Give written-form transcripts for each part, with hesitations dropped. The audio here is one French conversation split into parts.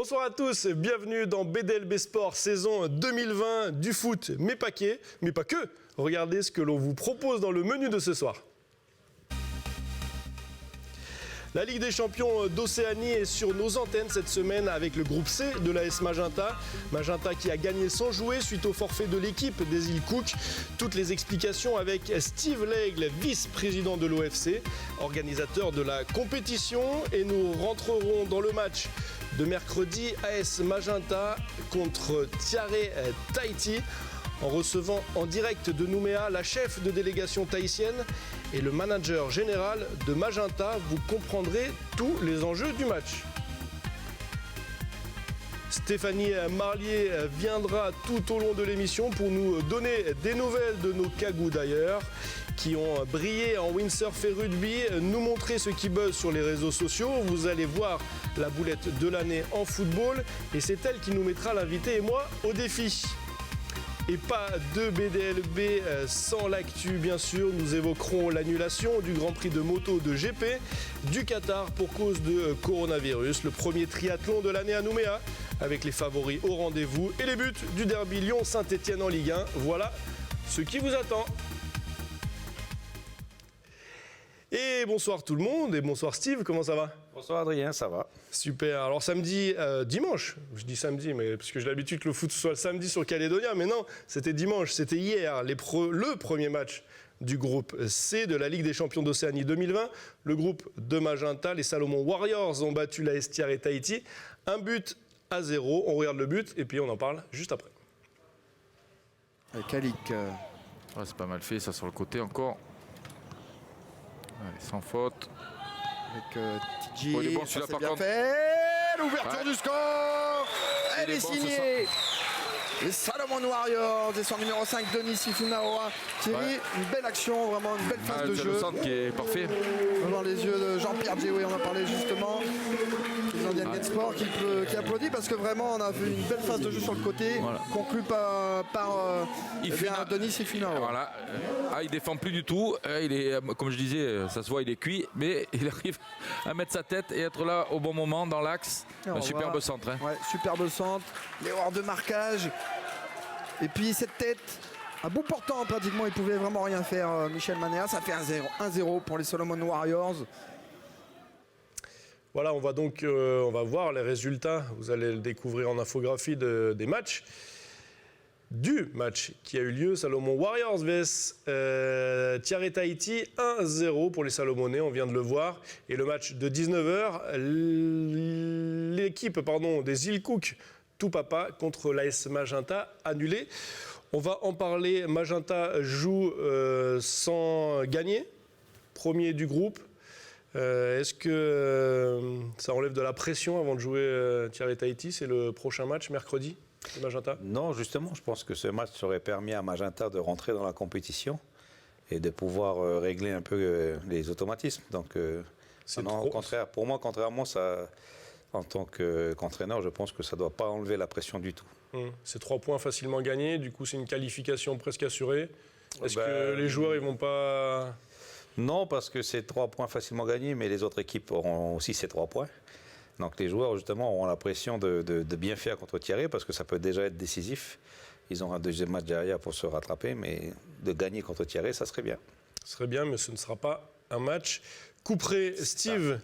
Bonsoir à tous, bienvenue dans BDLB Sport, saison 2020 du foot, mais pas que. Regardez ce que l'on vous propose dans le menu de ce soir. La Ligue des champions d'Océanie est sur nos antennes cette semaine avec le groupe C de l'AS Magenta. Magenta qui a gagné sans jouer suite au forfait de l'équipe des îles Cook. Toutes les explications avec Steve Laigle, vice-président de l'OFC, organisateur de la compétition. Et nous rentrerons dans le match de mercredi AS Magenta contre Tiare Tahiti, en recevant en direct de Nouméa la chef de délégation tahitienne et le manager général de Magenta. Vous comprendrez tous les enjeux du match. Stéphanie Marlier viendra tout au long de l'émission pour nous donner des nouvelles de nos cagous d'ailleurs, qui ont brillé en windsurf et rugby, nous montrer ce qui buzz sur les réseaux sociaux. Vous allez voir la boulette de l'année en football et c'est elle qui nous mettra, l'invité et moi, au défi. Et pas de BDLB sans l'actu, bien sûr. Nous évoquerons l'annulation du Grand Prix de moto de GP du Qatar pour cause de coronavirus. Le premier triathlon de l'année à Nouméa, avec les favoris au rendez-vous et les buts du derby Lyon-Saint-Etienne en Ligue 1. Voilà ce qui vous attend. Et bonsoir tout le monde, et bonsoir Steve, comment ça va ? Bonsoir Adrien, ça va. Super, alors dimanche, je dis samedi, mais parce que j'ai l'habitude que le foot soit le samedi sur Calédonia, mais non, c'était dimanche, c'était hier, le premier match du groupe C de la Ligue des champions d'Océanie 2020. Le groupe de Magenta, les Salomon Warriors, ont battu l'AS Tiare Tahiti, 1-0. On regarde le but, et puis on en parle juste après. Kalik. Ouais, c'est pas mal fait, ça sur le côté encore. Allez, sans faute. Avec TG, il est bon, ça celui-là, c'est par bien contre. fait. L'ouverture du score. Elle Il est est bon, signée. Les Salomon Warriors et son numéro 5, Denis Sifunaoa. Thierry, une belle action, vraiment une belle phase de c'est jeu. le centre qui est parfait. Dans les yeux de Jean-Pierre Djéoué, on en parlait justement. L'Indian Gate Sport qui applaudit parce que vraiment on a vu une belle phase de jeu sur le côté, Voilà. conclue par Denis Sifunaoa. Voilà. Il défend plus du tout. Il est, comme je disais, ça se voit, il est cuit, mais il arrive à mettre sa tête et être là au bon moment dans l'axe. Un superbe centre. Hein. Ouais, superbe centre. Les hors de marquage. Et puis cette tête, à bout portant pratiquement, il pouvait vraiment rien faire. Michel Manéa, ça fait 1-0 pour les Salomon Warriors. Voilà, on va voir les résultats. Vous allez le découvrir en infographie des matchs. Du match qui a eu lieu, Salomon Warriors vs Tiare Tahiti, 1-0 pour les Salomonais, on vient de le voir. Et le match de 19h, l'équipe des îles Cook, tout papa, contre l'AS Magenta, annulé. On va en parler. Magenta joue sans gagner, premier du groupe. Est-ce que ça enlève de la pression avant de jouer Tiare Tahiti ? C'est le prochain match, mercredi, de Magenta ? Non, justement, je pense que ce match aurait permis à Magenta de rentrer dans la compétition et de pouvoir régler un peu les automatismes. Donc, au contraire, pour moi, contrairement, ça, en tant qu'entraîneur, je pense que ça ne doit pas enlever la pression du tout. C'est 3 points facilement gagnés, du coup c'est une qualification presque assurée. Est-ce que les joueurs ils vont pas... Non, parce que c'est 3 points facilement gagnés, mais les autres équipes auront aussi ces 3 points. Donc les joueurs, justement, auront la pression de bien faire contre Tiare, parce que ça peut déjà être décisif. Ils auront un deuxième match derrière pour se rattraper, mais de gagner contre Tiare, ça serait bien. Ce serait bien, mais ce ne sera pas un match couperé. Steve,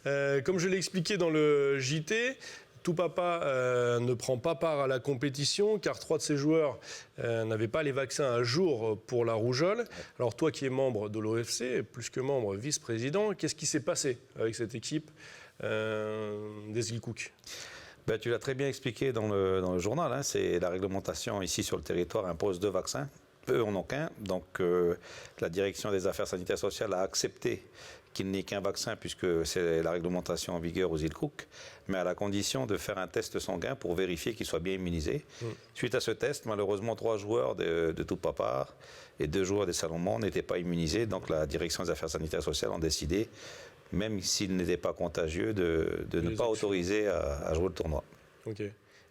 comme je l'ai expliqué dans le JT, tout papa ne prend pas part à la compétition car 3 de ses joueurs n'avaient pas les vaccins à jour pour la rougeole. Alors toi qui es membre de l'OFC, plus que membre, vice-président, qu'est-ce qui s'est passé avec cette équipe des îles Cook ? Tu l'as très bien expliqué dans le journal. Hein, c'est la réglementation ici sur le territoire impose 2 vaccins. Eux en ont qu'un. Donc la direction des affaires sanitaires sociales a accepté qu'il n'y ait qu'un vaccin puisque c'est la réglementation en vigueur aux îles Cook, mais à la condition de faire un test sanguin pour vérifier qu'ils soient bien immunisés. Suite à ce test, malheureusement, 3 joueurs de tout papa et 2 joueurs des Salomon n'étaient pas immunisés. Donc la direction des affaires sanitaires sociales a décidé, même s'ils n'étaient pas contagieux, de ne pas autoriser à jouer le tournoi. Ok.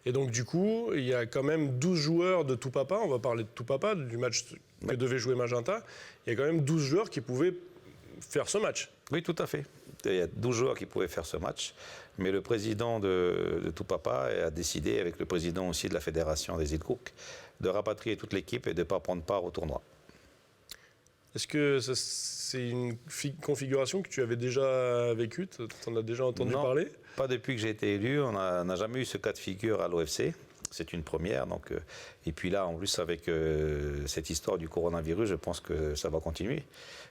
Et donc du coup, il y a quand même 12 joueurs de tout papa, on va parler de tout papa, du match que devait jouer Magenta, il y a quand même 12 joueurs qui pouvaient faire ce match. Oui, tout à fait. Il y a 12 joueurs qui pouvaient faire ce match. Mais le président de Tout Papa a décidé, avec le président aussi de la Fédération des îles Cook, de rapatrier toute l'équipe et de ne pas prendre part au tournoi. Est-ce que c'est une configuration que tu avais déjà vécue? Tu en as déjà entendu parler? Pas depuis que j'ai été élu. On n'a jamais eu ce cas de figure à l'OFC. C'est une première. Donc, et puis là, en plus, avec cette histoire du coronavirus, je pense que ça va continuer,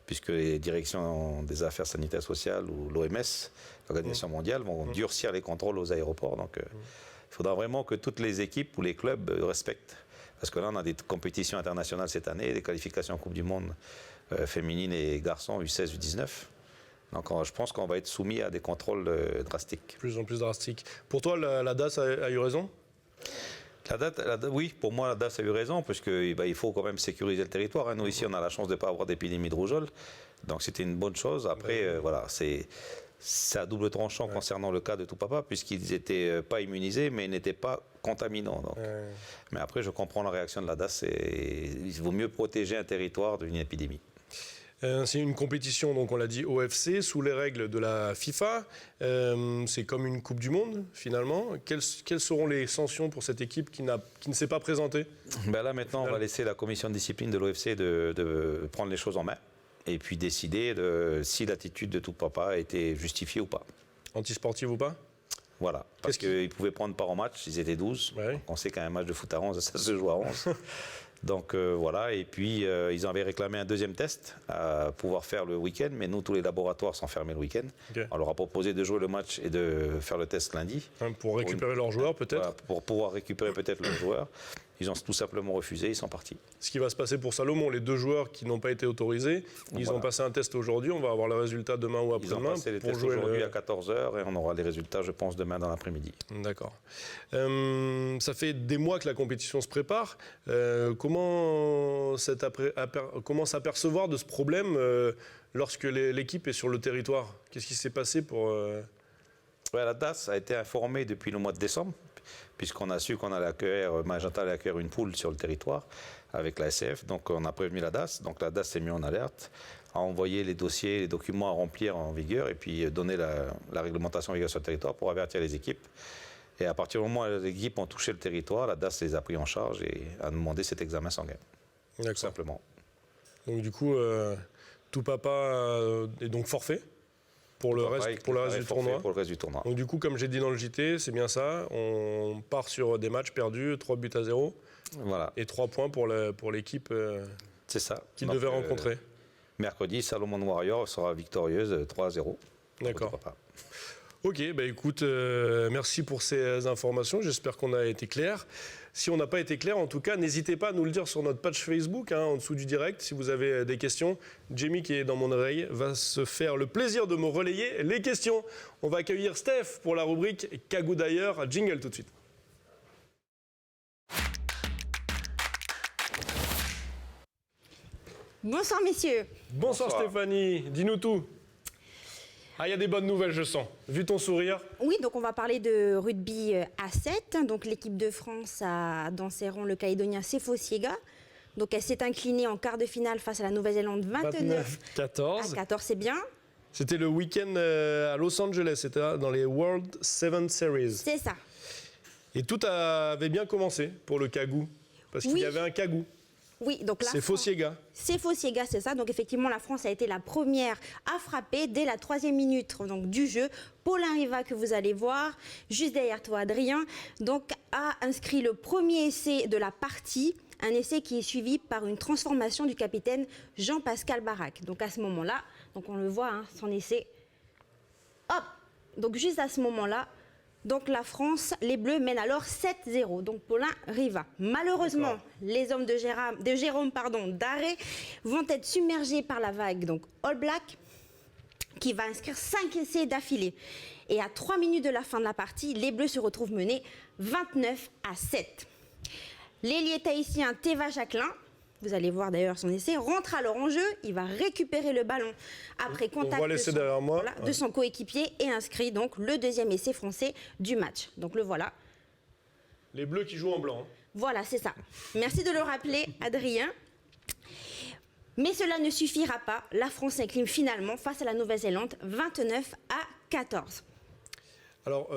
puisque les directions des affaires sanitaires sociales ou l'OMS, l'Organisation mondiale, vont durcir les contrôles aux aéroports. Donc, il faudra vraiment que toutes les équipes ou les clubs respectent. Parce que là, on a des compétitions internationales cette année, des qualifications en Coupe du Monde féminines et garçons, U16, U19. Donc je pense qu'on va être soumis à des contrôles drastiques. De plus en plus drastiques. Pour toi, la DAS a eu raison? Oui, pour moi, la DAS a eu raison, parce qu'il faut quand même sécuriser le territoire. Nous, ici, on a la chance de ne pas avoir d'épidémie de rougeole. Donc c'était une bonne chose. Après, voilà, c'est à double tranchant concernant le cas de Tout Papa, puisqu'ils n'étaient pas immunisés, mais ils n'étaient pas contaminants. Donc. Mais après, je comprends la réaction de la DAS. Il vaut mieux protéger un territoire d'une épidémie. C'est une compétition, donc on l'a dit, OFC, sous les règles de la FIFA. C'est comme une Coupe du Monde, finalement. Quelles seront les sanctions pour cette équipe qui ne s'est pas présentée? Là, maintenant, on va laisser la commission de discipline de l'OFC de prendre les choses en main et puis décider si l'attitude de Tout Papa a été justifiée ou pas. Antisportive ou pas? Voilà, parce qu'ils pouvaient prendre part au match, ils étaient 12. Ouais. Donc on sait qu'un match de foot à 11, ça se joue à 11. Donc voilà, et puis ils avaient réclamé un deuxième test à pouvoir faire le week-end, mais nous, tous les laboratoires sont fermés le week-end. Okay. On leur a proposé de jouer le match et de faire le test lundi. Pour récupérer leurs joueurs, peut-être? Voilà, pour pouvoir récupérer peut-être leurs joueurs. Ils ont tout simplement refusé, ils sont partis. Ce qui va se passer pour Salomon, les deux joueurs qui n'ont pas été autorisés, ils ont passé un test aujourd'hui, on va avoir les résultats demain ou après-demain. Ils ont passé les tests aujourd'hui à 14h et on aura les résultats, je pense, demain dans l'après-midi. D'accord. Ça fait des mois que la compétition se prépare. Comment s'apercevoir de ce problème lorsque l'équipe est sur le territoire? Qu'est-ce qui s'est passé pour... La DAS a été informée depuis le mois de décembre, puisqu'on a su qu'on allait accueillir, Magenta allait accueillir une poule sur le territoire avec la SCF. Donc on a prévenu la DAS. Donc la DAS s'est mise en alerte, a envoyé les dossiers, les documents à remplir en vigueur et puis donner la réglementation en vigueur sur le territoire pour avertir les équipes. Et à partir du moment où les équipes ont touché le territoire, la DAS les a pris en charge et a demandé cet examen sanguin. Tout simplement. Donc du coup, Tout Papa est donc forfait pour le reste du tournoi. Pour le reste du tournoi. Donc du coup, comme j'ai dit dans le JT, c'est bien ça. On part sur des matchs perdus, 3-0. Voilà. Et 3 points pour l'équipe c'est ça. Qu'il devait rencontrer. Mercredi, Salomon Warrior sera victorieuse 3-0. D'accord. Ok, écoute, merci pour ces informations. J'espère qu'on a été clair. Si on n'a pas été clair, en tout cas, n'hésitez pas à nous le dire sur notre page Facebook, en dessous du direct. Si vous avez des questions, Jamie, qui est dans mon oreille, va se faire le plaisir de me relayer les questions. On va accueillir Steph pour la rubrique Kagou d'ailleurs. Jingle tout de suite. Bonsoir messieurs. Bonsoir Stéphanie, dis-nous tout. Ah, il y a des bonnes nouvelles, je sens. Vu ton sourire. Oui, donc on va parler de rugby à 7. Donc l'équipe de France a dans ses rangs le Calédonien Sefo Siega. Donc elle s'est inclinée en quart de finale face à la Nouvelle-Zélande 29-14. 14, c'est bien. C'était le week-end à Los Angeles, c'était dans les World 7 Series. C'est ça. Et tout avait bien commencé pour le Kagou, parce qu'il y avait un Kagou. Oui, donc là. Sefo Siega. Sefo Siega, c'est ça. Donc effectivement, la France a été la première à frapper dès la 3e minute donc, du jeu. Paulin Riva, que vous allez voir, juste derrière toi, Adrien, donc a inscrit le premier essai de la partie. Un essai qui est suivi par une transformation du capitaine Jean-Pascal Barak. Donc à ce moment-là, donc on le voit, son essai. Hop. Donc juste à ce moment-là. Donc la France, les Bleus mènent alors 7-0. Donc Paulin Riva. Malheureusement, les hommes de Jérôme Daré vont être submergés par la vague. Donc All Black qui va inscrire 5 essais d'affilée. Et à 3 minutes de la fin de la partie, les Bleus se retrouvent menés 29-7. L'ailier tahitien Teva Jacquelin, vous allez voir d'ailleurs son essai, rentre alors en jeu. Il va récupérer le ballon après contact de son coéquipier et inscrit donc le 2e essai français du match. Donc le voilà. Les Bleus qui jouent en blanc. Voilà, c'est ça. Merci de le rappeler, Adrien. Mais cela ne suffira pas. La France s'incline finalement face à la Nouvelle-Zélande 29-14. Alors,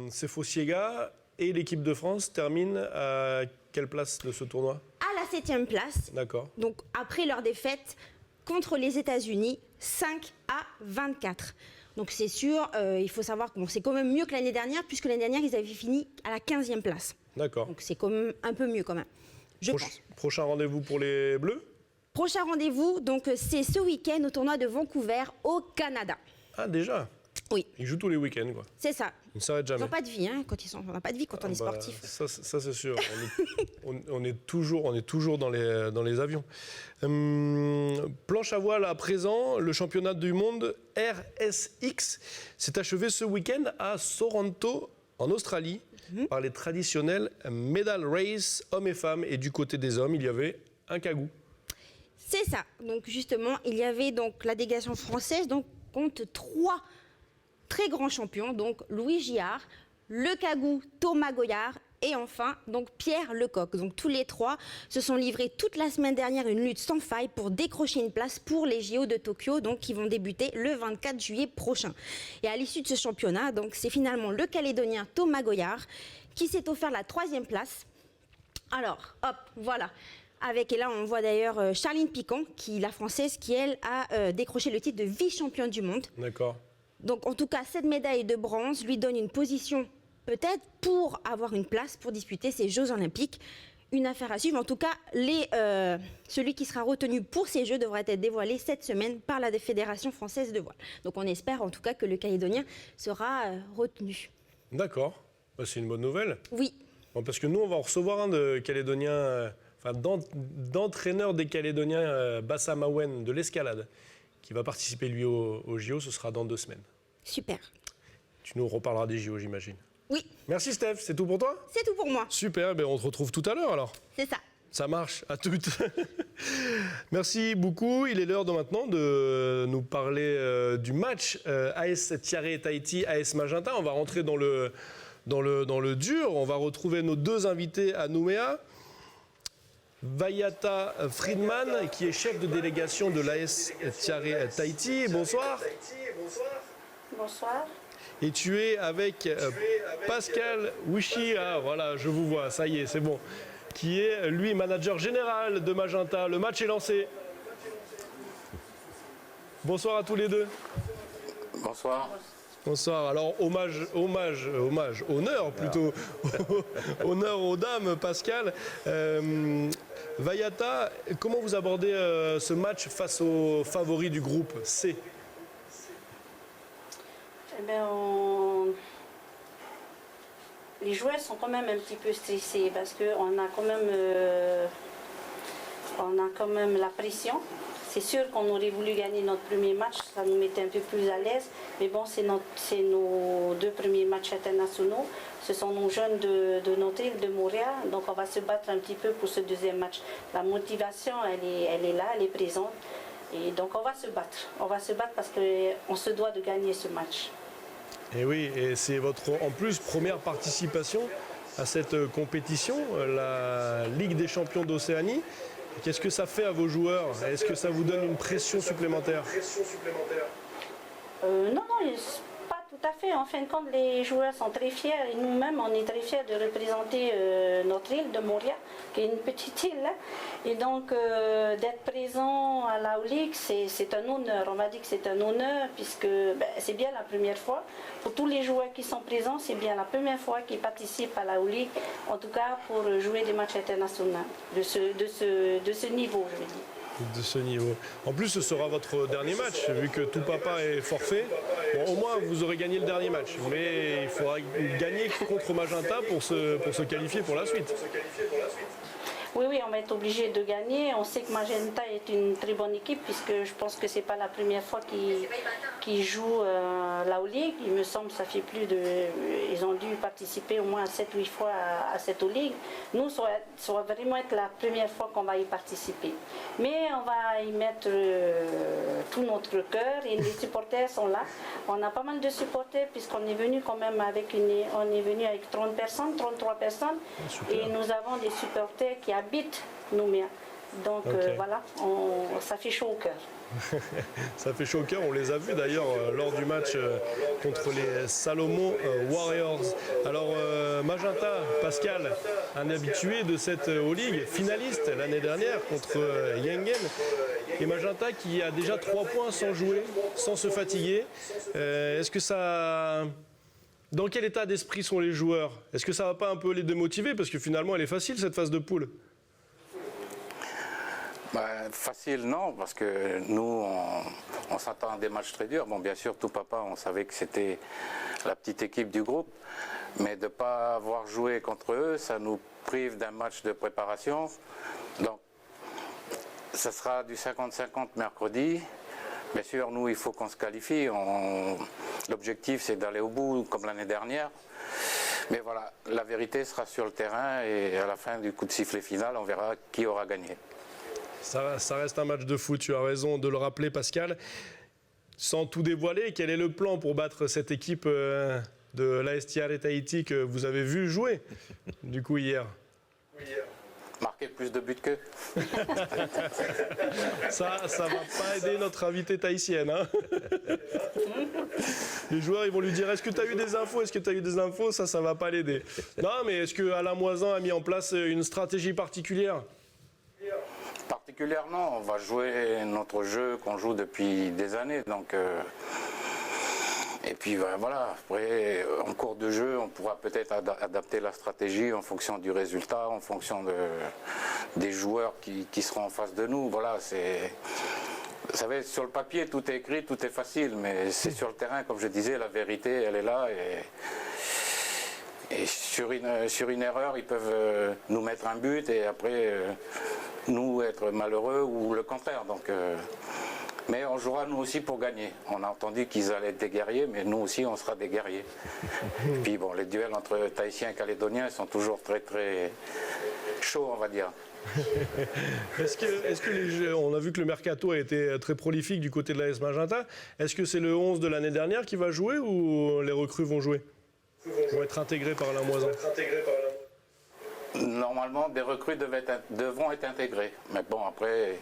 Sefosiega et l'équipe de France terminent à quelle place de ce tournoi? À la 7e place. D'accord. Donc après leur défaite contre les États-Unis, 5-24. Donc c'est sûr, il faut savoir que c'est quand même mieux que l'année dernière, puisque l'année dernière, ils avaient fini à la 15e place. D'accord. Donc c'est quand même un peu mieux quand même, je pense. Prochain rendez-vous pour les Bleus? Prochain rendez-vous, donc c'est ce week-end au tournoi de Vancouver, au Canada. Ah, déjà? Oui. Ils jouent tous les week-ends, quoi. C'est ça. Ils ne s'arrêtent Ils jamais. n'ont pas de vie, hein, on n'a pas de vie quand on est sportif. Ça c'est sûr. On est toujours dans les avions. Planche à voile à présent, le championnat du monde RSX s'est achevé ce week-end à Sorrento, en Australie, par les traditionnels medal race hommes et femmes. Et du côté des hommes, il y avait un cagou. C'est ça. Donc justement, il y avait donc la délégation française, donc compte 3 très grands champions, donc Louis Giard, le cagou Thomas Goyard et enfin donc Pierre Lecoq. Donc tous les 3 se sont livrés toute la semaine dernière une lutte sans faille pour décrocher une place pour les JO de Tokyo, donc qui vont débuter le 24 juillet prochain. Et à l'issue de ce championnat, donc c'est finalement le Calédonien Thomas Goyard qui s'est offert la 3e place. Alors, hop, voilà. Et là, on voit d'ailleurs Charline Picon, la française, qui elle a décroché le titre de vice-championne du monde. D'accord. Donc en tout cas, cette médaille de bronze lui donne une position peut-être pour avoir une place pour disputer ces Jeux Olympiques. Une affaire à suivre. En tout cas, celui qui sera retenu pour ces Jeux devrait être dévoilé cette semaine par la Fédération française de voile. Donc on espère en tout cas que le Calédonien sera retenu. D'accord. Bah, c'est une bonne nouvelle. Oui. Bon, parce que nous, on va en recevoir un de Calédonien, d'entraîneur des Calédoniens, Bassam Awen de l'escalade, qui va participer lui au JO. Ce sera dans 2 semaines. Super. Tu nous reparleras des JO, j'imagine. Oui. Merci Steph, c'est tout pour toi? C'est tout pour moi. Super, ben on se retrouve tout à l'heure alors. C'est ça. Ça marche, à toutes. Merci beaucoup. Il est l'heure maintenant de nous parler du match AS Tiare Tahiti, AS Magenta. On va rentrer dans le dur. On va retrouver nos 2 invités à Nouméa. Vayata Friedman, qui est chef de délégation de l'AS Tiare Tahiti. Bonsoir. Bonsoir. Et tu es avec Pascal Wishi, ah voilà, je vous vois, ça y est, c'est bon, qui est lui manager général de Magenta. Le match est lancé. Bonsoir à tous les deux. Bonsoir. Bonsoir. Alors hommage, honneur plutôt, honneur aux dames, Pascal. Vayata, comment vous abordez ce match face aux favoris du groupe C? Eh bien, les joueurs sont quand même un petit peu stressés parce qu'on a quand même la pression. C'est sûr qu'on aurait voulu gagner notre premier match, ça nous mettait un peu plus à l'aise. Mais bon, c'est nos 2 premiers matchs internationaux. Ce sont nos jeunes de notre île, de Montréal. Donc on va se battre un petit peu pour ce 2e match. La motivation, elle est là, elle est présente. Et donc on va se battre. On va se battre parce qu'on se doit de gagner ce match. Et oui, et c'est votre en plus première participation à cette compétition, la Ligue des champions d'Océanie. Qu'est-ce que ça fait à vos joueurs? Est-ce que ça vous donne une pression supplémentaire? Non, pas tout à fait. En fin de compte, les joueurs sont très fiers et nous-mêmes, on est très fiers de représenter notre île de Montréal, qui est une petite île. Hein. Et donc, d'être présent à la Ligue, c'est un honneur. On m'a dit que c'est un honneur puisque c'est bien la première fois. Pour tous les joueurs qui sont présents, c'est bien la première fois qu'ils participent à la Ligue, en tout cas pour jouer des matchs internationaux de ce niveau, je veux dire. De ce niveau. En plus, ce sera votre dernier match, vu que tout papa est forfait. Bon, au moins, vous aurez gagné le dernier match. Mais il faudra gagner contre Magenta pour se qualifier pour la suite. Oui, on va être obligé de gagner. On sait que Magenta est une très bonne équipe puisque je pense que c'est pas la première fois qu'ils jouent la Ligue. Il me semble que ça fait ils ont dû participer au moins 7-8 fois à cette Ligue. Nous, ça va vraiment être la première fois qu'on va y participer. Mais on va y mettre tout notre cœur et les supporters sont là. On a pas mal de supporters puisqu'on est venu quand même avec 30 personnes, 33 personnes. Super. Et nous avons des supporters qui habitent Nouméa. Donc voilà, ça fait chaud au cœur. Ça fait chaud au cœur, on les a vus d'ailleurs lors du match contre les Salomon Warriors. Alors Magenta, Pascal, un habitué de cette O-League, finaliste l'année dernière contre Yengen. Et Magenta qui a déjà 3 points sans jouer, sans se fatiguer. Est-ce que ça... Dans quel état d'esprit sont les joueurs? Est-ce que ça va pas un peu les démotiver? Parce que finalement elle est facile cette phase de poule. Facile, non, parce que nous, on s'attend à des matchs très durs. Bon, bien sûr, tout papa, on savait que c'était la petite équipe du groupe, mais de ne pas avoir joué contre eux, ça nous prive d'un match de préparation. Donc, ça sera du 50-50 mercredi. Bien sûr, nous, il faut qu'on se qualifie. L'objectif, c'est d'aller au bout, comme l'année dernière. Mais voilà, la vérité sera sur le terrain et à la fin du coup de sifflet final, on verra qui aura gagné. Ça reste un match de foot, tu as raison de le rappeler Pascal. Sans tout dévoiler, quel est le plan pour battre cette équipe de l'AS Tiare Tahiti que vous avez vu jouer du coup hier? Marquer plus de buts qu'eux. Ça va pas aider notre invitée tahitienne. Hein. Les joueurs ils vont lui dire est-ce que tu as eu des infos? Est-ce que tu as eu des infos? Ça va pas l'aider. Non mais est-ce que Alain Moisin a mis en place une stratégie particulière? Particulièrement, on va jouer notre jeu qu'on joue depuis des années. Donc, et puis voilà, après, en cours de jeu, on pourra peut-être adapter la stratégie en fonction du résultat, en fonction des joueurs qui seront en face de nous. Voilà, vous savez, sur le papier, tout est écrit, tout est facile, mais c'est sur le terrain, comme je disais, la vérité, elle est là. Et sur une erreur, ils peuvent nous mettre un but et après nous être malheureux ou le contraire. Donc, mais on jouera nous aussi pour gagner. On a entendu qu'ils allaient être des guerriers, mais nous aussi on sera des guerriers. Et puis bon, les duels entre Tahitiens et Calédoniens sont toujours très très chauds, on va dire. Est-ce que on a vu que le mercato a été très prolifique du côté de l'AS Magenta. Est-ce que c'est le 11 de l'année dernière qui va jouer ou les recrues vont jouer? Vont être intégrés par Alain Moisin. Normalement, des recrues devront être intégrés. Mais bon, après,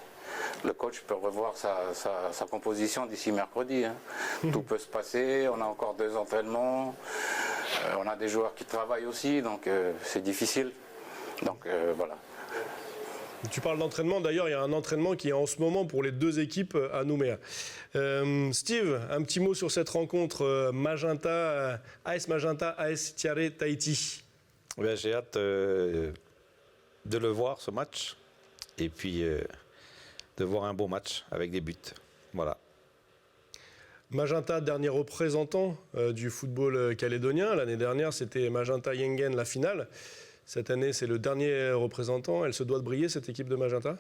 le coach peut revoir sa composition d'ici mercredi. Hein. Tout peut se passer. On a encore 2 entraînements. On a des joueurs qui travaillent aussi, donc c'est difficile. Donc voilà. Tu parles d'entraînement, d'ailleurs il y a un entraînement qui est en ce moment pour les 2 équipes à Nouméa. Steve, un petit mot sur cette rencontre Magenta, AS Magenta, AS Tiare Tahiti. Ouais, j'ai hâte de le voir ce match et puis de voir un beau match avec des buts. Voilà. Magenta, dernier représentant du football calédonien. L'année dernière c'était Magenta Yengen la finale. Cette année, c'est le dernier représentant. Elle se doit de briller, cette équipe de Magenta?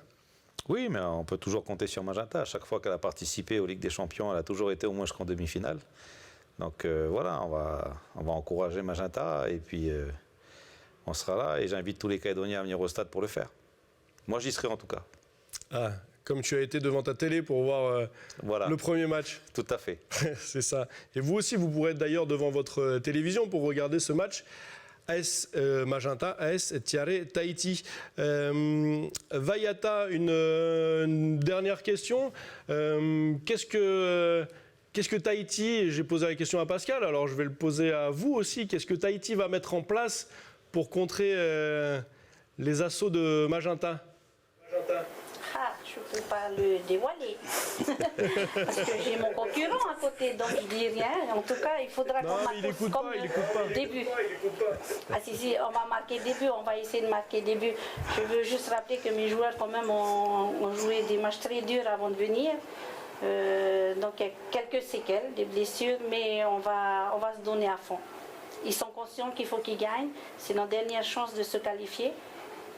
Oui, mais on peut toujours compter sur Magenta. À chaque fois qu'elle a participé aux Ligues des Champions, elle a toujours été au moins jusqu'en demi-finale. Donc voilà, on va encourager Magenta et puis on sera là. Et j'invite tous les Calédoniens à venir au stade pour le faire. Moi, j'y serai en tout cas. Ah, comme tu as été devant ta télé pour voir voilà. Le premier match. Tout à fait. C'est ça. Et vous aussi, vous pourrez être d'ailleurs devant votre télévision pour regarder ce match. AS Magenta, AS Tiare Tahiti. Vaiata, une dernière question. Qu'est-ce que Tahiti, j'ai posé la question à Pascal, alors je vais le poser à vous aussi, qu'est-ce que Tahiti va mettre en place pour contrer les assauts de Magenta? Je ne peux pas le dévoiler. Parce que j'ai mon concurrent à côté, donc je dis rien. En tout cas, il faudra qu'on marque comme début. Ah si, on va marquer début, on va essayer de marquer début. Je veux juste rappeler que mes joueurs quand même ont joué des matchs très durs avant de venir. Donc il y a quelques séquelles, des blessures, mais on va se donner à fond. Ils sont conscients qu'il faut qu'ils gagnent. C'est notre dernière chance de se qualifier.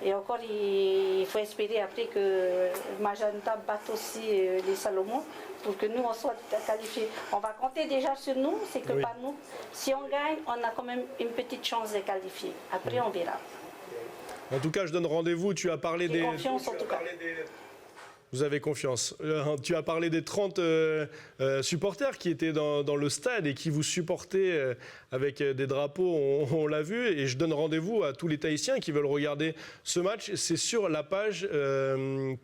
Et encore, il faut espérer après que Magenta batte aussi les Salomon pour que nous, on soit qualifiés. On va compter déjà sur nous, c'est que par nous. Si on gagne, on a quand même une petite chance de qualifier. Après, on verra. En tout cas, je donne rendez-vous. Tu as parlé des... Confiance, en tout cas. Vous avez confiance. Tu as parlé des 30 supporters qui étaient dans le stade et qui vous supportaient avec des drapeaux, on l'a vu. Et je donne rendez-vous à tous les Tahitiens qui veulent regarder ce match. C'est sur la page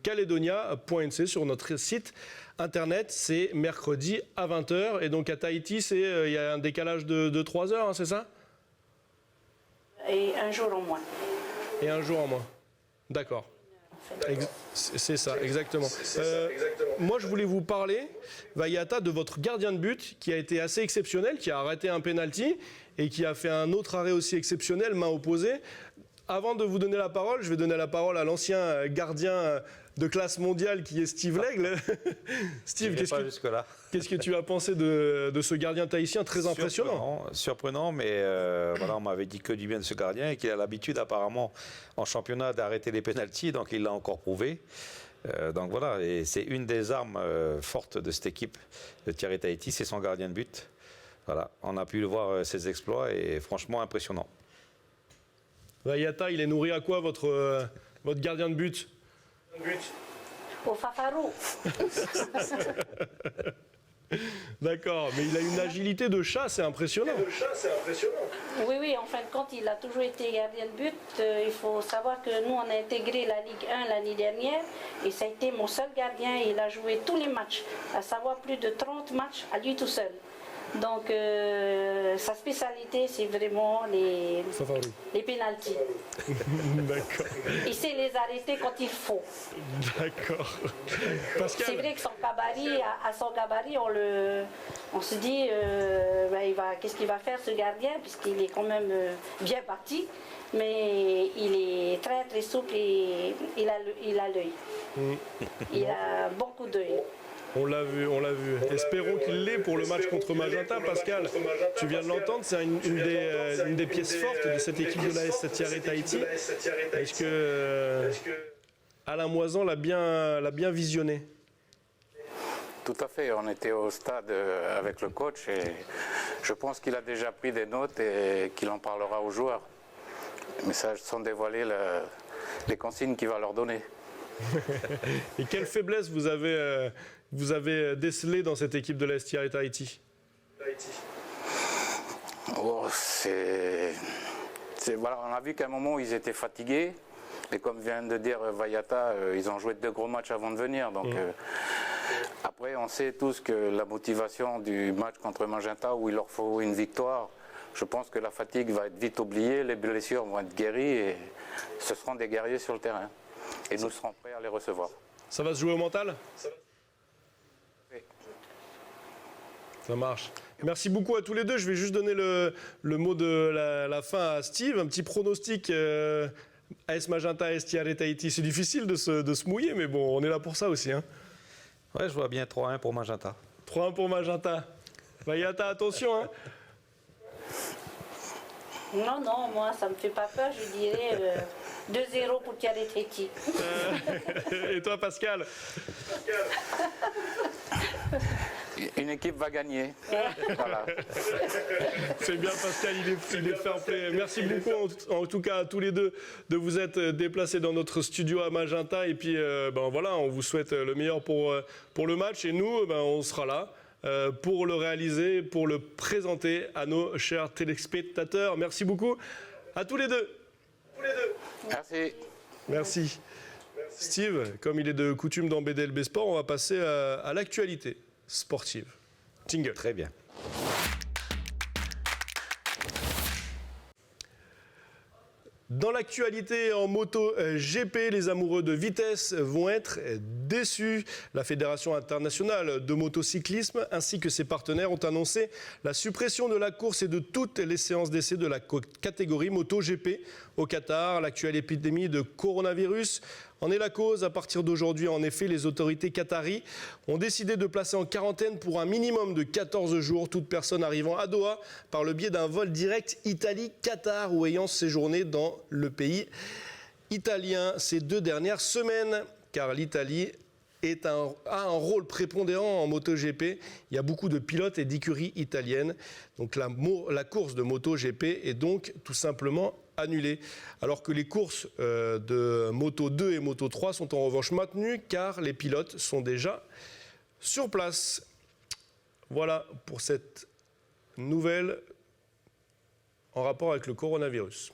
caledonia.nc sur notre site internet. C'est mercredi à 20h. Et donc à Tahiti, il y a un décalage de 3 heures, hein, c'est ça? Et un jour en moins. Et un jour en moins. D'accord. C'est ça, exactement. Moi, je voulais vous parler, Vaiata, de votre gardien de but qui a été assez exceptionnel, qui a arrêté un penalty et qui a fait un autre arrêt aussi exceptionnel, main opposée. Avant de vous donner la parole, je vais donner la parole à l'ancien gardien de classe mondiale qui est Steve Lègle. Steve, qu'est-ce que tu as pensé de ce gardien tahitien très impressionnant? Surprenant, mais voilà, on m'avait dit que du bien de ce gardien et qu'il a l'habitude apparemment en championnat d'arrêter les pénaltys, donc il l'a encore prouvé. Donc voilà, et c'est une des armes fortes de cette équipe de Thierry Tahiti, c'est son gardien de but. Voilà, on a pu le voir ses exploits et franchement impressionnant. Vaiata, il est nourri à quoi votre gardien de but? Au Fafarou. D'accord, mais il a une agilité de chat, c'est impressionnant. Oui, en fin de compte, il a toujours été gardien de but. Il faut savoir que nous, on a intégré la Ligue 1 l'année dernière et ça a été mon seul gardien. Il a joué tous les matchs, à savoir plus de 30 matchs à lui tout seul. Donc, sa spécialité, c'est vraiment les pénaltys. D'accord. Il sait les arrêter quand il faut. D'accord. C'est vrai que son gabarit, à son gabarit, on se dit, qu'est-ce qu'il va faire ce gardien, puisqu'il est quand même bien parti. Mais il est très très souple et il a l'œil. Il a beaucoup d'œil. On l'a vu. Espérons qu'il l'ait pour le match contre Magenta. Pascal, tu viens de l'entendre, c'est une des pièces fortes de cette équipe de l'AS Thierry Tahiti. Est-ce que Alain Moisan l'a bien visionné? Tout à fait, on était au stade avec le coach et je pense qu'il a déjà pris des notes et qu'il en parlera aux joueurs. Les messages sont dévoilés, les consignes qu'il va leur donner. Et quelle faiblesse vous avez décelé dans cette équipe de l'AS Thierry Tahiti? Voilà, on a vu qu'à un moment ils étaient fatigués. Et comme vient de dire Vaiata, ils ont joué 2 gros matchs avant de venir. Donc, après, on sait tous que la motivation du match contre Magenta, où il leur faut une victoire, je pense que la fatigue va être vite oubliée, les blessures vont être guéries et ce seront des guerriers sur le terrain. Et nous serons prêts à les recevoir. Ça va se jouer au mental? Oui. Ça marche. Merci beaucoup à tous les deux. Je vais juste donner le mot de la fin à Steve. Un petit pronostic AS Magenta, AS Thierry Tahiti. C'est difficile de se mouiller, mais bon, on est là pour ça aussi. Hein. Ouais, je vois bien 3-1 pour Magenta. 3-1 pour Magenta. Vaiata, attention. Hein. Non, moi, ça me fait pas peur. Je dirais 2-0 pour Thierry Tahiti. Et toi, Pascal? Une équipe va gagner. Voilà. C'est bien, Pascal, il est fair play. Merci beaucoup en tout cas à tous les deux de vous être déplacés dans notre studio à Magenta. Et puis voilà, on vous souhaite le meilleur pour le match. Et nous, on sera là pour le réaliser, pour le présenter à nos chers téléspectateurs. Merci beaucoup à tous les deux. Merci. Merci. Steve, comme il est de coutume dans BDLB Sport, on va passer à l'actualité sportive. Jingle. Très bien. Dans l'actualité en moto GP, les amoureux de vitesse vont être déçus. La Fédération internationale de motocyclisme ainsi que ses partenaires ont annoncé la suppression de la course et de toutes les séances d'essai de la catégorie moto GP au Qatar. L'actuelle épidémie de coronavirus en est la cause. À partir d'aujourd'hui, en effet, les autorités qataries ont décidé de placer en quarantaine pour un minimum de 14 jours toute personne arrivant à Doha par le biais d'un vol direct Italie-Qatar ou ayant séjourné dans le pays italien ces 2 dernières semaines, car l'Italie a un rôle prépondérant en MotoGP. Il y a beaucoup de pilotes et d'écuries italiennes. Donc la course de MotoGP est donc tout simplement annulées, alors que les courses de Moto 2 et Moto 3 sont en revanche maintenues car les pilotes sont déjà sur place. Voilà pour cette nouvelle en rapport avec le coronavirus.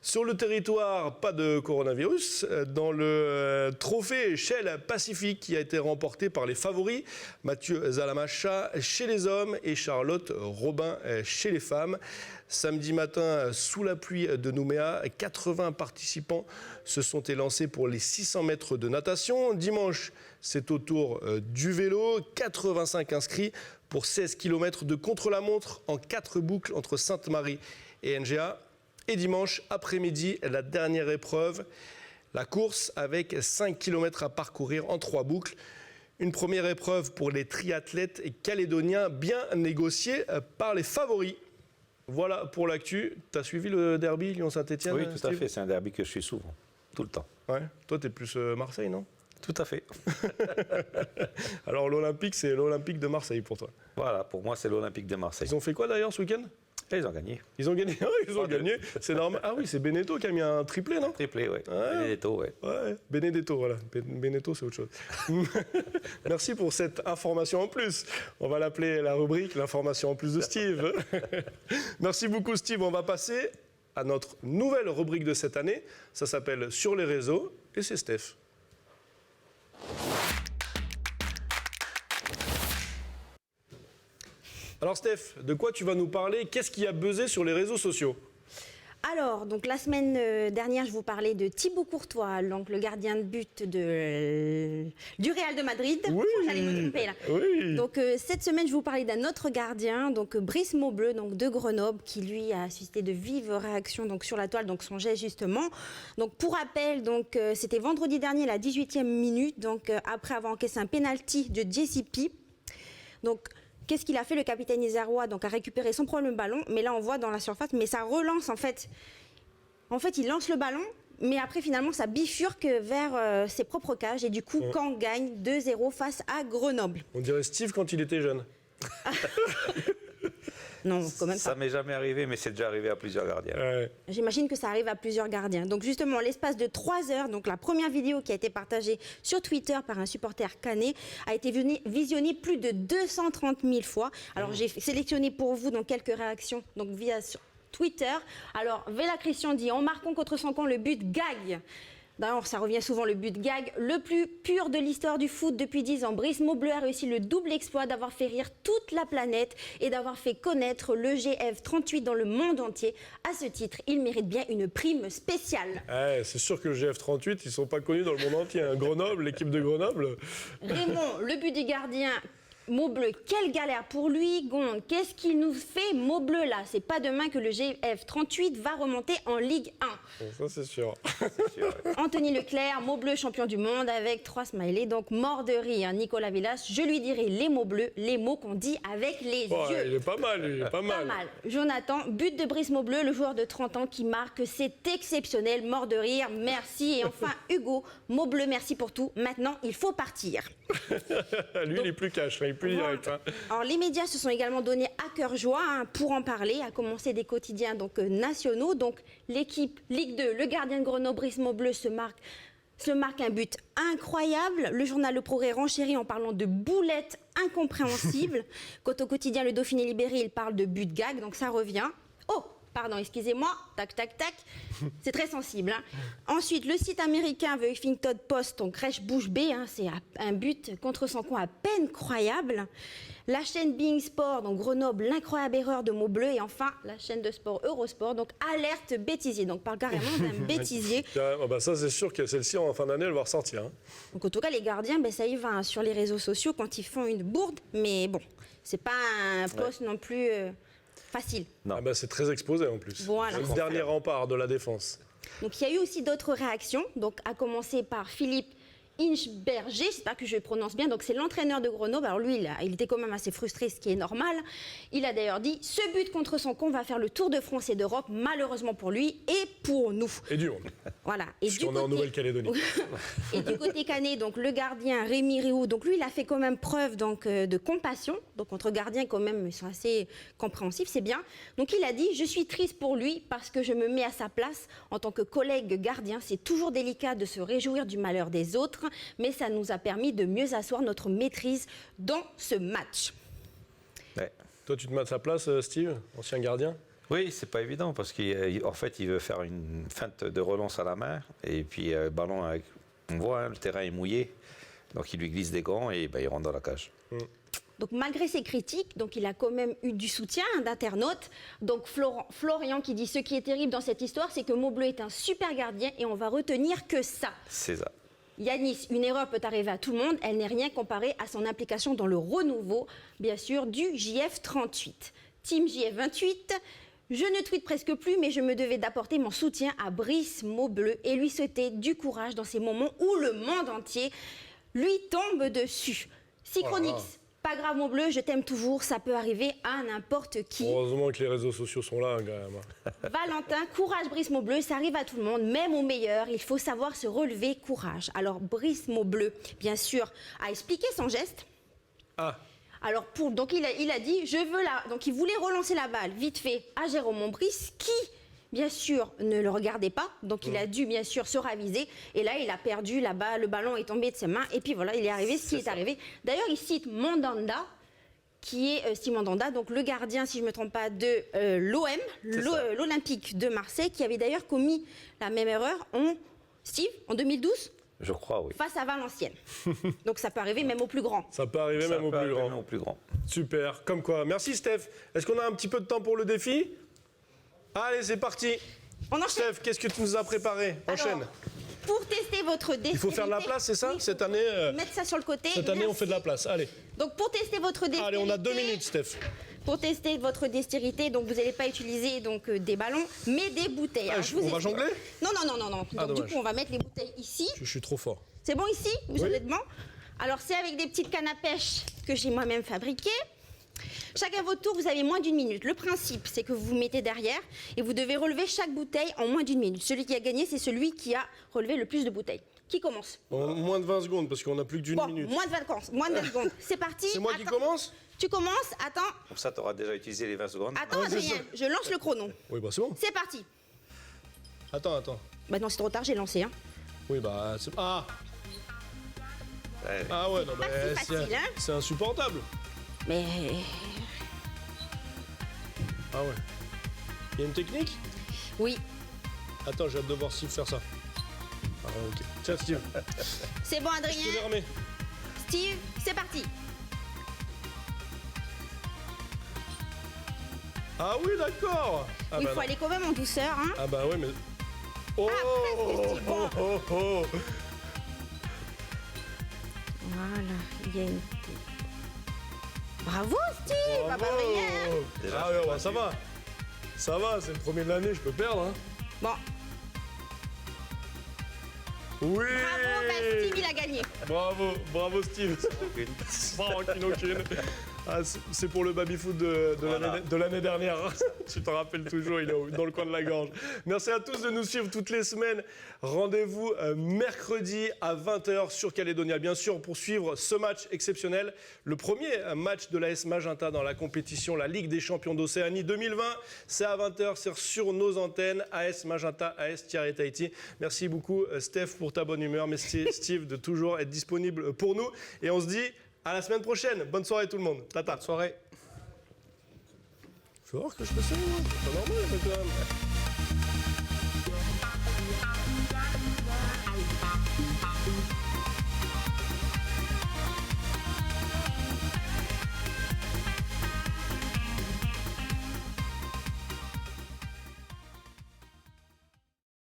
Sur le territoire, pas de coronavirus. Dans le trophée Shell Pacifique qui a été remporté par les favoris, Mathieu Zalamacha chez les hommes et Charlotte Robin chez les femmes. Samedi matin, sous la pluie de Nouméa, 80 participants se sont élancés pour les 600 mètres de natation. Dimanche, c'est au tour du vélo, 85 inscrits pour 16 km de contre-la-montre en 4 boucles entre Sainte-Marie et NGA. Et dimanche après-midi, la dernière épreuve, la course avec 5 km à parcourir en 3 boucles. Une première épreuve pour les triathlètes calédoniens bien négociée par les favoris. Voilà pour l'actu. Tu as suivi le derby Lyon-Saint-Etienne? Oui, tout à fait. C'est un derby que je suis souvent, tout le temps. Ouais. Toi, tu es plus Marseille, non? Tout à fait. Alors l'Olympique, c'est l'Olympique de Marseille pour toi. Voilà, pour moi, c'est l'Olympique de Marseille. Ils ont fait quoi d'ailleurs ce week-end? Et ils ont gagné. Ils ont gagné. Ils ont gagné. C'est normal. Ah oui, c'est Benedetto qui a mis un triplé, non? Triplé, oui. Ouais. Benedetto, oui. Ouais, Benedetto, voilà. Benedetto, c'est autre chose. Merci pour cette information en plus. On va l'appeler la rubrique l'information en plus de Steve. Merci beaucoup, Steve. On va passer à notre nouvelle rubrique de cette année. Ça s'appelle Sur les réseaux et c'est Steph. Alors Steph, de quoi tu vas nous parler? Qu'est-ce qui a buzzé sur les réseaux sociaux? Alors, donc la semaine dernière, je vous parlais de Thibaut Courtois, donc le gardien de but du Real de Madrid. Oui. J'allais me tromper là. Oui. Donc cette semaine, je vous parlais d'un autre gardien, donc Brice Maubleu, donc de Grenoble, qui lui a suscité de vives réactions donc sur la toile, donc son geste justement. Donc pour rappel, donc c'était vendredi dernier, la 18e minute, donc après avoir encaissé un penalty de JCP. Donc qu'est-ce qu'il a fait, le capitaine isérois? Donc a récupéré sans problème le ballon, mais là on voit dans la surface, mais ça relance en fait. En fait, il lance le ballon, mais après finalement ça bifurque vers ses propres cages et du coup, Caen gagne 2-0 face à Grenoble. On dirait Steve quand il était jeune. Non, quand même Ça pas. m'est jamais arrivé, mais c'est déjà arrivé à plusieurs gardiens. Ouais. J'imagine que ça arrive à plusieurs gardiens. Donc justement, l'espace de 3 heures, donc la première vidéo qui a été partagée sur Twitter par un supporter canet a été visionnée plus de 230 000 fois. Alors j'ai sélectionné pour vous donc quelques réactions donc via sur Twitter. Alors Vela Christian dit: en marquant contre son camp le but gag. D'ailleurs, ça revient souvent, le but gag, le plus pur de l'histoire du foot depuis 10 ans. Brice Maubleu a réussi le double exploit d'avoir fait rire toute la planète et d'avoir fait connaître le GF38 dans le monde entier. À ce titre, il mérite bien une prime spéciale. Ouais, c'est sûr que le GF38, ils sont pas connus dans le monde entier. Hein. Grenoble, l'équipe de Grenoble. Raymond, le but du gardien, Maubleu, quelle galère pour lui. Gonde, qu'est-ce qu'il nous fait, Maubleu là? C'est pas demain que le GF38 va remonter en Ligue 1. Ça, c'est sûr. C'est sûr, ouais. Anthony Leclerc, Maubleu champion du monde avec 3 smileys, donc mort de rire. Nicolas Villas, je lui dirai les mots bleus, les mots qu'on dit avec les Ouais, yeux. il est pas mal, lui, il est pas mal. Pas mal. Jonathan, but de Brice Maubleu, le joueur de 30 ans qui marque, c'est exceptionnel, mort de rire, merci. Et enfin Hugo, Maubleu, merci pour tout, maintenant il faut partir. Lui, il est plus cash, il est plus direct. Hein. Alors les médias se sont également donnés à cœur joie pour en parler, à commencer des quotidiens donc, nationaux. Donc l'équipe Ligue 2, le gardien de Grenoble, Brice Maubleu, se marque un but incroyable. Le journal Le Progrès renchérit en parlant de boulettes incompréhensibles. Quant au quotidien Le Dauphiné Libéré, il parle de but gag, donc ça revient. Oh, pardon, excusez-moi, tac, tac, tac, c'est très sensible. Hein. Ensuite, le site américain The Huffington Post, donc crèche bouche bée, hein, c'est un but contre son camp à peine croyable. La chaîne Being Sport, donc Grenoble, l'incroyable erreur de Maubleu. Et enfin, la chaîne de sport Eurosport, donc alerte bêtisier. Donc parle carrément d'un bêtisier. Bah ça, c'est sûr que celle-ci, en fin d'année, elle va ressortir. Hein. Donc en tout cas, les gardiens, ça y va hein, sur les réseaux sociaux quand ils font une bourde. Mais bon, c'est pas un poste non plus facile. Non. Ah bah, c'est très exposé en plus. Voilà. C'est le dernier rempart de la défense. Donc il y a eu aussi d'autres réactions, donc à commencer par Philippe Inchberger, j'espère que je le prononce bien, donc c'est l'entraîneur de Grenoble. Alors lui, il était quand même assez frustré, ce qui est normal. Il a d'ailleurs dit: ce but contre son camp va faire le tour de France et d'Europe, malheureusement pour lui et pour nous. Et du monde. Voilà. Et Puisqu'on est en Nouvelle-Calédonie. Et du côté canet, donc le gardien Rémi Rioux, donc lui il a fait quand même preuve donc, de compassion. Donc entre gardiens quand même ils sont assez compréhensifs, c'est bien. Donc il a dit je suis triste pour lui parce que je me mets à sa place en tant que collègue gardien. C'est toujours délicat de se réjouir du malheur des autres, mais ça nous a permis de mieux asseoir notre maîtrise dans ce match. Ouais. Toi, tu te mets à sa place, Steve, ancien gardien? Oui, c'est pas évident parce qu'en fait, il veut faire une feinte de relance à la main et puis le ballon, on voit, le terrain est mouillé, donc il lui glisse des gants et il rentre dans la cage. Donc malgré ses critiques, donc il a quand même eu du soutien d'internautes. Donc Florian qui dit ce qui est terrible dans cette histoire, c'est que Maubleu est un super gardien et on va retenir que ça. C'est ça. Yanis, une erreur peut arriver à tout le monde, elle n'est rien comparée à son implication dans le renouveau, bien sûr, du JF 38. Team JF 28, je ne tweete presque plus, mais je me devais d'apporter mon soutien à Brice Maubleu et lui souhaiter du courage dans ces moments où le monde entier lui tombe dessus. Sychronix, pas grave Maubleu, je t'aime toujours, ça peut arriver à n'importe qui. Heureusement que les réseaux sociaux sont là, quand même. Valentin, courage Brice Maubleu, ça arrive à tout le monde, même aux meilleurs, il faut savoir se relever, courage. Alors Brice Maubleu, bien sûr, a expliqué son geste. Ah. Alors, donc il a dit, donc il voulait relancer la balle vite fait à Jérôme Brice, qui, bien sûr, ne le regardait pas. Donc il a dû, bien sûr, se raviser. Et là, il a perdu la balle, le ballon est tombé de ses mains. Et puis voilà, il est arrivé ce qui est arrivé. D'ailleurs, il cite Mandanda, qui est Steve Mandanda, donc le gardien, si je ne me trompe pas, de l'OM, l'Olympique de Marseille, qui avait d'ailleurs commis la même erreur en 2012. Je crois, oui. Face à Valenciennes. Donc ça peut arriver même au plus grand. Ça peut arriver même au plus grand. Super, comme quoi. Merci Steph. Est-ce qu'on a un petit peu de temps pour le défi? Allez, c'est parti. On enchaîne. Steph, qu'est-ce que tu nous as préparé? Enchaîne. Alors, pour tester votre dextérité... Il faut faire de la place, c'est ça? Oui, Cette année, mettre ça sur le côté. cette année, on fait de la place. Allez. Donc pour tester votre dextérité... Allez, on a 2 minutes, Steph. Pour tester votre dextérité, donc vous n'allez pas utiliser des ballons, mais des bouteilles. Alors, on va jongler? Non. Donc, du coup, on va mettre les bouteilles ici. Je suis trop fort. C'est bon ici, vous honnêtement? Alors c'est avec des petites cannes à pêche que j'ai moi-même fabriquées. Chacun votre tour, vous avez moins d'1 minute. Le principe, c'est que vous vous mettez derrière et vous devez relever chaque bouteille en moins d'1 minute. Celui qui a gagné, c'est celui qui a relevé le plus de bouteilles. Qui commence? Moins de 20 secondes, parce qu'on a plus que d'une minute. Moins de 20 secondes. C'est parti. C'est moi qui commence? Tu commences, attends. Comme ça, tu auras déjà utilisé les 20 secondes. Attends, Adrien, je lance le chrono. Oui, bah c'est bon. C'est parti. Attends. Bah non, c'est trop tard, j'ai lancé. Oui, bah c'est... Ah Ouais. Ah ouais, non, pas mais si facile, hein. c'est insupportable. Mais... Ah ouais. Il y a une technique? Oui. Attends, j'ai hâte de voir Steve faire ça. Ah ok. Tiens, Steve. C'est bon, Je te les Adrien. remets. Steve, c'est parti. Ah oui, d'accord. Ah Il bah faut non. aller quand même en douceur, hein. Ah bah ouais, mais... Oh, presque, Steve. oh. Voilà, il y a une... Bravo, Steve. Ah bah, Bravo. Adrien. Déjà, Ah ouais, bah, ça va. Ça va, c'est le premier de l'année, je peux perdre. Hein. Bon, Oui. bravo, bah, Steve, il a gagné. Bravo Steve. Pas rancune aucune. Ah, c'est pour le baby-foot de l'année dernière. Tu t'en rappelles toujours, il est dans le coin de la gorge. Merci à tous de nous suivre toutes les semaines. Rendez-vous mercredi à 20h sur Calédonia. Bien sûr, pour suivre ce match exceptionnel, le premier match de l'AS Magenta dans la compétition, la Ligue des champions d'Océanie 2020. C'est à 20h, c'est sur nos antennes. AS Magenta, AS Tahiti. Merci beaucoup Steph pour ta bonne humeur. Merci Steve de toujours être disponible pour nous. Et on se dit à la semaine prochaine. Bonne soirée tout le monde. Tata. Bonne soirée. Faut voir que je fais ça, moi. C'est pas normal, mais quand même.